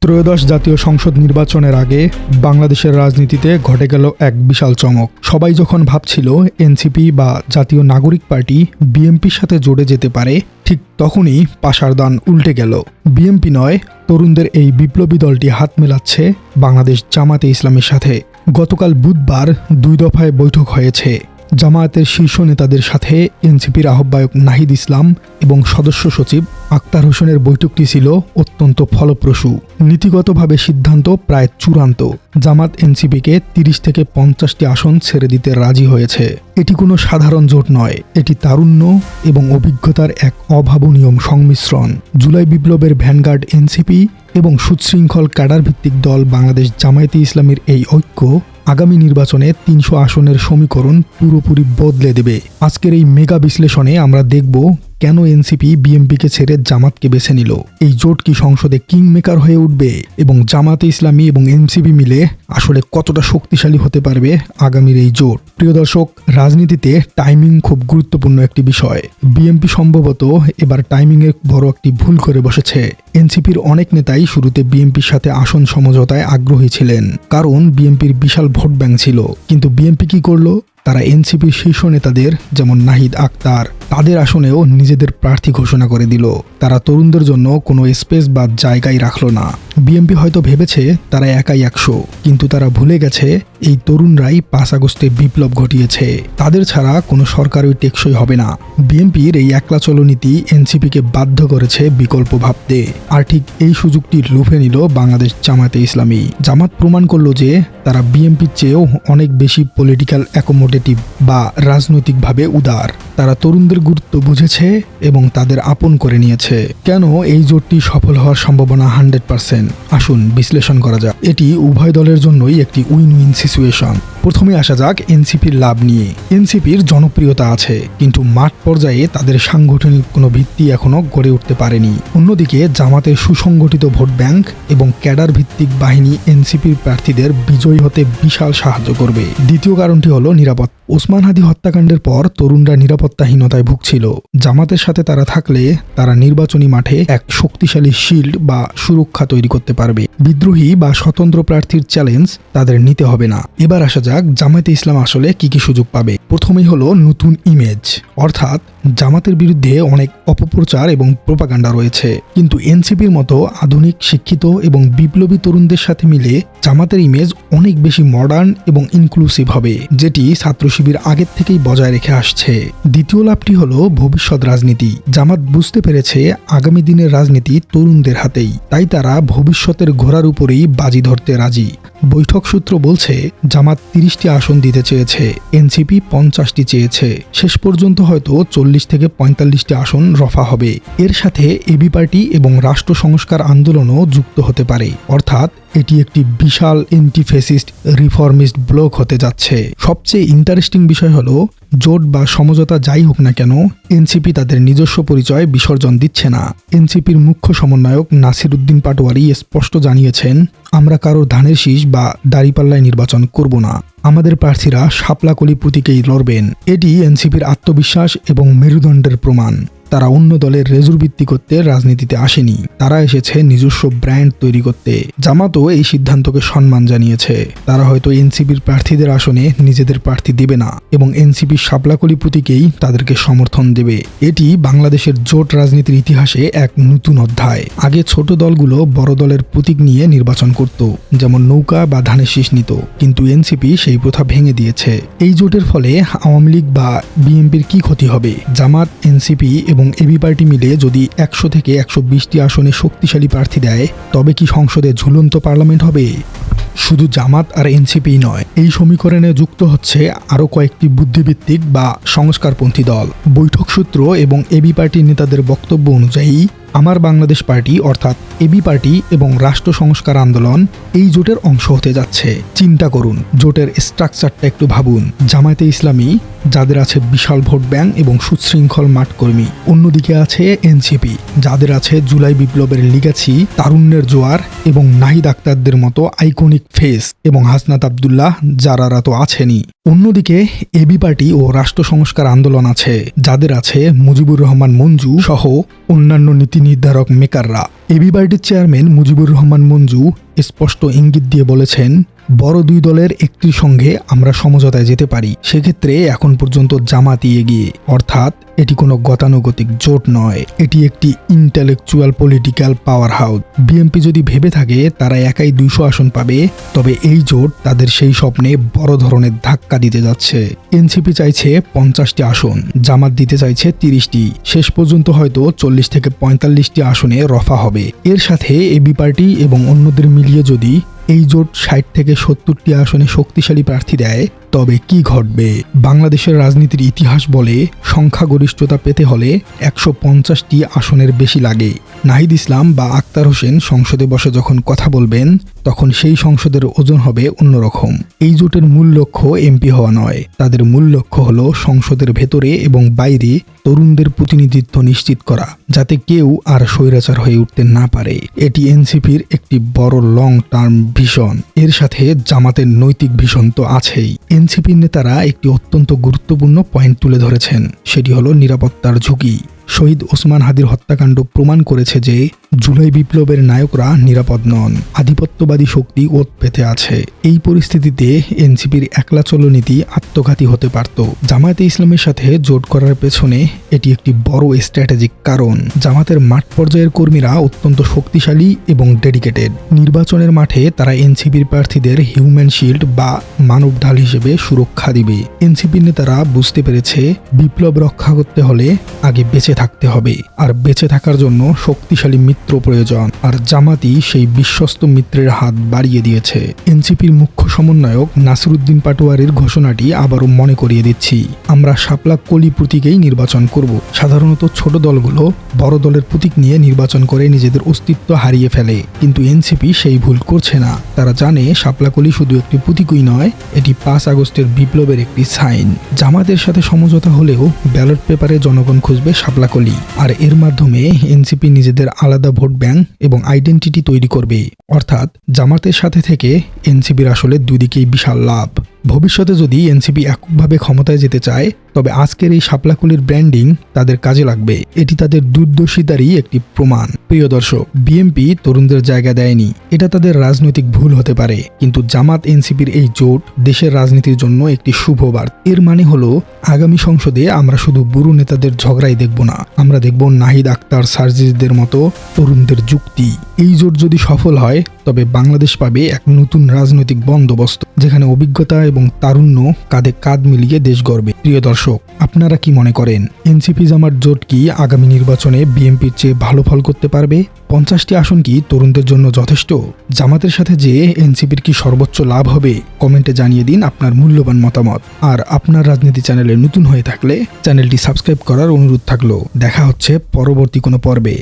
ত্রয়োদশ জাতীয় সংসদ নির্বাচনের আগে বাংলাদেশের রাজনীতিতে ঘটে গেল এক বিশাল চমক। সবাই যখন ভাবছিল এনসিপি বা জাতীয় নাগরিক পার্টি বিএনপির সাথে জড়ে যেতে পারে, ঠিক তখনই পাশার দান উল্টে গেল। বিএনপি নয়, তরুণদের এই বিপ্লবী দলটি হাত মেলাচ্ছে বাংলাদেশ জামাতে ইসলামের সাথে। গতকাল বুধবার 2 দফায় বৈঠক হয়েছে। জামায়াতের শীর্ষ নেতাদের সাথে এনসিপির আহ্বায়ক নাহিদ ইসলাম এবং সদস্য সচিব আক্তার হোসেনের বৈঠকটি ছিল অত্যন্ত ফলপ্রসূ। নীতিগতভাবে সিদ্ধান্ত প্রায় চূড়ান্ত। জামাত এনসিপিকে 30 থেকে 50টি আসন ছেড়ে দিতে রাজি হয়েছে। এটি কোনো সাধারণ জোট নয়, এটি তারুণ্য এবং অভিজ্ঞতার এক অভাবনীয় সংমিশ্রণ। জুলাই বিপ্লবের ভ্যানগার্ড এনসিপি এবং সুশৃঙ্খল ক্যাডার ভিত্তিক দল বাংলাদেশ জামায়াতে ইসলামীর এই ঐক্য আগামী নির্বাচনে 300 আসনের সমীকরণ পুরোপুরি বদলে দেবে। আজকের এই মেগা বিশ্লেষণে আমরা দেখব কেন এনসিপি বিএনপিকে ছেড়ে জামাতকে বেছে নিল, এই জোট কি সংসদে কিং মেকার হয়ে উঠবে এবং জামাতে ইসলামী এবং এনসিপি মিলে আসলে কতটা শক্তিশালী হতে পারবে আগামীর এই জোট। প্রিয় দর্শক, রাজনীতিতে টাইমিং খুব গুরুত্বপূর্ণ একটি বিষয়। বিএনপি সম্ভবত এবার টাইমিংয়ে বড় একটি ভুল করে বসেছে। এনসিপির অনেক নেতাই শুরুতে বিএনপির সাথে আসন সমঝোতায় আগ্রহী ছিলেন, কারণ বিএনপির বিশাল ভোট ব্যাংক ছিল। কিন্তু বিএনপি কি করলো? তারা এনসিপির শীর্ষ নেতাদের যেমন নাহিদ, আক্তার, তাদের আসনেও নিজেদের প্রার্থী ঘোষণা করে দিল। তারা তরুণদের জন্য কোনো স্পেস বা জায়গায় রাখল না। বিএনপি হয়তো ভেবেছে তারা একাই 100, কিন্তু তারা ভুলে গেছে এই তরুণরাই 5 আগস্টে বিপ্লব ঘটিয়েছে। তাদের ছাড়া কোনো সরকারই টেকসই হবে না। বিএনপির এই একলা চলো নীতি এনসিপিকে বাধ্য করেছে বিকল্প ভাবতে। আর ঠিক এই সুযোগটি লুফে নিল বাংলাদেশ জামাতে ইসলামী। জামাত প্রমাণ করলো যে তারা বিএনপির চেয়েও অনেক বেশি পলিটিক্যাল অ্যাকোমোডেটিভ বা রাজনৈতিকভাবে উদার। তারা তরুণদের গুরুত্ব বুঝেছে এবং তাদের আপন করে নিয়েছে। কেন এই জোটটি সফল হওয়ার সম্ভাবনা 100%? আসুন বিশ্লেষণ করা যাক। এটি উভয় দলের জন্যই একটি উইন উইন সিচুয়েশন। প্রথমে আসা যাক এনসিপির লাভ নিয়ে। এনসিপির জনপ্রিয়তা আছে, কিন্তু মাঠ পর্যায়ে তাদের সাংগঠনিক কোনো ভিত্তি এখনো গড়ে উঠতে পারেনি। অন্যদিকে জামাতের সুসংগঠিত ভোট ব্যাংক এবং ক্যাডার ভিত্তিক বাহিনী এনসিপির প্রার্থীদের বিজয়ী হতে বিশাল সাহায্য করবে। দ্বিতীয় কারণটি হলো নিরাপত্তা। ওসমান হাদি হত্যাকাণ্ডের পর তরুণরা নিরাপত্তাহীনতায় ভুগছিল। জামাতের সাথে তারা থাকলে তারা নির্বাচনী মাঠে এক শক্তিশালী শিল্ড বা সুরক্ষা তৈরি করতে পারবে। বিদ্রোহী বা স্বতন্ত্র প্রার্থীর চ্যালেঞ্জ তাদের নিতে হবে না। এবার আসা যাক জামায়াতে ইসলাম আসলে কি কি সুযোগ পাবে। প্রথমেই হলো নতুন ইমেজ, অর্থাৎ জামাতের বিরুদ্ধে অনেক অপপ্রচার এবং প্রোপাগান্ডা রয়েছে, কিন্তু এনসিপির মতো আধুনিক, শিক্ষিত এবং বিপ্লবী তরুণদের সাথে মিলে জামাতের ইমেজ অনেক বেশি মডার্ন এবং ইনক্লুসিভ হবে, যেটি ছাত্র শিবির আগের থেকেই বজায় রেখে আসছে। দ্বিতীয় লাভটি হলো ভবিষ্যৎ রাজনীতি। জামাত বুঝতে পেরেছে আগামী দিনের রাজনীতি তরুণদের হাতেই, তাই তারা ভবিষ্যতের ঘোড়ার উপরেই বাজি ধরতে রাজি। বৈঠক সূত্র বলছে জামাত 30টি আসন দিতে চেয়েছে, এনসিপি 50টি চেয়েছে। শেষ পর্যন্ত হয়তো 40 থেকে 45টি আসন রফা হবে। এর সাথে এবি পার্টি এবং রাষ্ট্র সংস্কার আন্দোলনও যুক্ত হতে পারে, অর্থাৎ এটি একটি বিশাল এন্টি ফ্যাসিস্ট রিফর্মিস্ট ব্লক হতে যাচ্ছে। সবচেয়ে ইন্টারেস্টিং বিষয় হলো জোট বা সমঝোতা যাই হোক না কেন, এনসিপি তাদের নিজস্ব পরিচয় বিসর্জন দিচ্ছে না। এনসিপির মুখ্য সমন্বয়ক নাসির উদ্দিন পাটোয়ারি স্পষ্ট জানিয়েছেন, আমরা কারোর ধানের শীষ বা দাড়িপাল্লায় নির্বাচন করব না। আমাদের প্রার্থীরা শাপলা-কলি প্রতীকেই লড়বেন। এটি এনসিপির আত্মবিশ্বাস এবং মেরুদণ্ডের প্রমাণ। তারা অন্য দলের রেজুর ভিত্তি করতে রাজনীতিতে আসেনি, তারা এসেছে নিজস্ব ব্র্যান্ড তৈরি করতে। জামাতও এই সিদ্ধান্তকে সম্মান জানিয়েছে। তারা হয়তো এনসিপির প্রার্থীদের আসনে নিজেদের প্রার্থী দেবে না এবং এনসিপির শাপলা-কলি প্রতীকেই তাদেরকে সমর্থন দেবে। এটি বাংলাদেশের জোট রাজনীতির ইতিহাসে এক নতুন অধ্যায়। আগে ছোট দলগুলো বড় দলের প্রতীক নিয়ে নির্বাচন করত, যেমন নৌকা বা ধানের শীষ নিত, কিন্তু এনসিপি সেই প্রথা ভেঙে দিয়েছে। এই জোটের ফলে আওয়ামী লীগ বা বিএনপির কি ক্ষতি হবে? জামাত, এনসিপি এবং এবি পার্টি মিলে যদি 100 থেকে 120টি আসনে শক্তিশালী প্রার্থী দেয়, তবে কি সংসদে ঝুলন্ত পার্লামেন্ট হবে? শুধু জামাত আর এনসিপি নয়, এই সমীকরণে যুক্ত হচ্ছে আরও কয়েকটি বুদ্ধিভিত্তিক বা সংস্কারপন্থী দল। বৈঠক সূত্র এবং এবি পার্টির নেতাদের বক্তব্য অনুযায়ী আমার বাংলাদেশ পার্টি অর্থাৎ এবি পার্টি এবং রাষ্ট্র সংস্কার আন্দোলন এই জোটের অংশ হতে যাচ্ছে। চিন্তা করুন, জোটের স্ট্রাকচারটা একটু ভাবুন। জামায়াতে ইসলামী, যাদের আছে বিশাল ভোট ব্যাংক এবং সুশৃঙ্খল মাঠকর্মী। অন্যদিকে আছে এনসিপি, যাদের আছে জুলাই বিপ্লবের লিগাছি, তারুণ্যের জোয়ার এবং নাহিদ আক্তারদের মতো আইকনিক ফেস এবং হাসনাত আবদুল্লাহ, যারা তো আছেনই। অন্যদিকে এবি পার্টি ও রাষ্ট্র সংস্কার আন্দোলন আছে, যাদের আছে মুজিবুর রহমান মঞ্জু সহ অন্যান্য নীতি নির্ধারক মেকাররা। এবি পার্টির চেয়ারম্যান মুজিবুর রহমান মঞ্জু স্পষ্ট ইঙ্গিত দিয়ে বলেছেন, বড় দুই দলের একটির সঙ্গে আমরা সমঝোতায় যেতে পারি। সেক্ষেত্রে এখন পর্যন্ত জামাতই এগিয়ে, অর্থাৎ এটি কোনো গতানুগতিক জোট নয়, এটি একটি intellectual political power house. BNP যদি ভেবে থাকে তারা একাই 200 আসন পাবে, তবে এই জোট তাদের সেই স্বপ্নে বড় ধরনের ধাক্কা দিতে যাচ্ছে। এনসিপি চাইছে 50টি আসন, জামাত দিতে চাইছে 30টি, শেষ পর্যন্ত হয়তো 40 থেকে 45টি আসনে রফা হবে। এর সাথে এবি পার্টি এবং অন্যদের মিলিয়ে যদি এই জোট 60 থেকে 70টি আসনে শক্তিশালী প্রার্থী দেয়, তবে কি ঘটবে? বাংলাদেশের রাজনীতির ইতিহাস বলে সংখ্যাগরিষ্ঠতা পেতে হলে 150টি আসনের বেশি লাগে। নাহিদ ইসলাম বা আক্তার হোসেন সংসদে বসে যখন কথা বলবেন, তখন সেই সংসদের ওজন হবে অন্যরকম। এই জোটের মূল লক্ষ্য এমপি হওয়া নয়, তাদের মূল লক্ষ্য হলো সংসদের ভেতরে এবং বাইরে তরুণদের প্রতিনিধিত্ব নিশ্চিত করা, যাতে কেউ আর স্বৈরাচার হয়ে উঠতে না পারে। এটি এনসিপির একটি বড় লং টার্ম ভিশন। এর সাথে জামাতের নৈতিক ভিশন তো আছেই। এনসিপির নেতারা একটি অত্যন্ত গুরুত্বপূর্ণ পয়েন্ট তুলে ধরেছেন, সেটি হলো নিরাপত্তার ঝুঁকি। শহীদ ওসমান হাদির হত্যাকাণ্ড প্রমাণ করেছে যে জুলাই বিপ্লবের নায়করা নিরাপদ নন, আধিপত্যবাদী শক্তি ওত পেতে আছে। এই পরিস্থিতিতে এনসিপির একলা চলো নীতি আত্মঘাতী হতে পারত। জামায়াতে ইসলামের সাথে জোট করার পেছনে এটি একটি বড় স্ট্র্যাটেজিক কারণ। জামাতের মাঠ পর্যায়ের কর্মীরা অত্যন্ত শক্তিশালী এবং ডেডিকেটেড। নির্বাচনের মাঠে তারা এনসিপির প্রার্থীদের হিউম্যান শিল্ড বা মানব ঢাল হিসেবে সুরক্ষা দিবে। এনসিপির নেতারা বুঝতে পেরেছে বিপ্লব রক্ষা করতে হলে আগে বেঁচে থাকতে হবে, আর বেঁচে থাকার জন্য শক্তিশালী মিত্র প্রয়োজন, আর জামাতি সেই বিশ্বস্ত মিত্রের হাত বাড়িয়ে দিয়েছে। এনসিপির মুখ্য সমন্বয়ক নাসিরউদ্দিন পাটোয়ারির ঘোষণাটি আবারও মনে করিয়ে দিচ্ছি, আমরা শাপলা কলি প্রতীকেই নির্বাচন করব। সাধারণত ছোট দলগুলো বড় দলের প্রতীক নিয়ে নির্বাচন করে নিজেদের অস্তিত্ব হারিয়ে ফেলে, কিন্তু এনসিপি সেই ভুল করছে না। তারা জানে শাপলা কলি শুধু একটি প্রতীকই নয়, এটি 5 আগস্টের বিপ্লবের একটি সাইন। জামাতের সাথে সমঝোতা হলেও ব্যালট পেপারে জনগণ খুঁজবে শাপলা কলি, আর এর মাধ্যমে এনসিপি নিজেদের আলাদা ভোট ব্যাংক এবং আইডেন্টিটি তৈরি করবে। অর্থাৎ জামাতের সাথে থেকে এনসিপির আসলে দুদিকেই বিশাল লাভ। ভবিষ্যতে যদি এনসিপি এককভাবে ক্ষমতায় যেতে চায়, তবে আজকের এই শাপলাকলির ব্র্যান্ডিং তাদের কাজে লাগবে। এটি তাদের দূরদর্শিতারই একটি প্রমাণ। প্রিয় দর্শক, বিএনপি তরুণদের জায়গা দেয়নি, এটা তাদের রাজনৈতিক ভুল হতে পারে, কিন্তু জামাত এনসিপির এই জোট দেশের রাজনীতির জন্য একটি শুভ বার্তা। এর মানে হলো আগামী সংসদে আমরা শুধু বুড়ো নেতাদের ঝগড়াই দেখব না, আমরা দেখব নাহিদ আক্তার, সার্জিসদের মতো তরুণদের যুক্তি। এই জোট যদি সফল হয়, তবে বাংলাদেশ পাবে এক নতুন রাজনৈতিক বন্দোবস্ত, যেখানে অভিজ্ঞতা এবং তারুণ্য কাঁধে কাঁধ মিলিয়ে দেশ গড়বে। প্রিয় দর্শক, আপনারা কি মনে করেন, এনসিপি জামাত জোট কি আগামী নির্বাচনে বিএনপির চেয়ে ভালো ফল করতে পারবে? 50টি আসন কি তরুণদের জন্য যথেষ্ট? জামাতের সাথে যে এনসিপির কি সর্বোচ্চ লাভ হবে? কমেন্টে জানিয়ে দিন আপনার মূল্যবান মতামত। আর আপনার রাজনীতি চ্যানেলে নতুন হয়ে থাকলে চ্যানেলটি সাবস্ক্রাইব করার অনুরোধ থাকলো। দেখা হচ্ছে পরবর্তী কোনো পর্বে।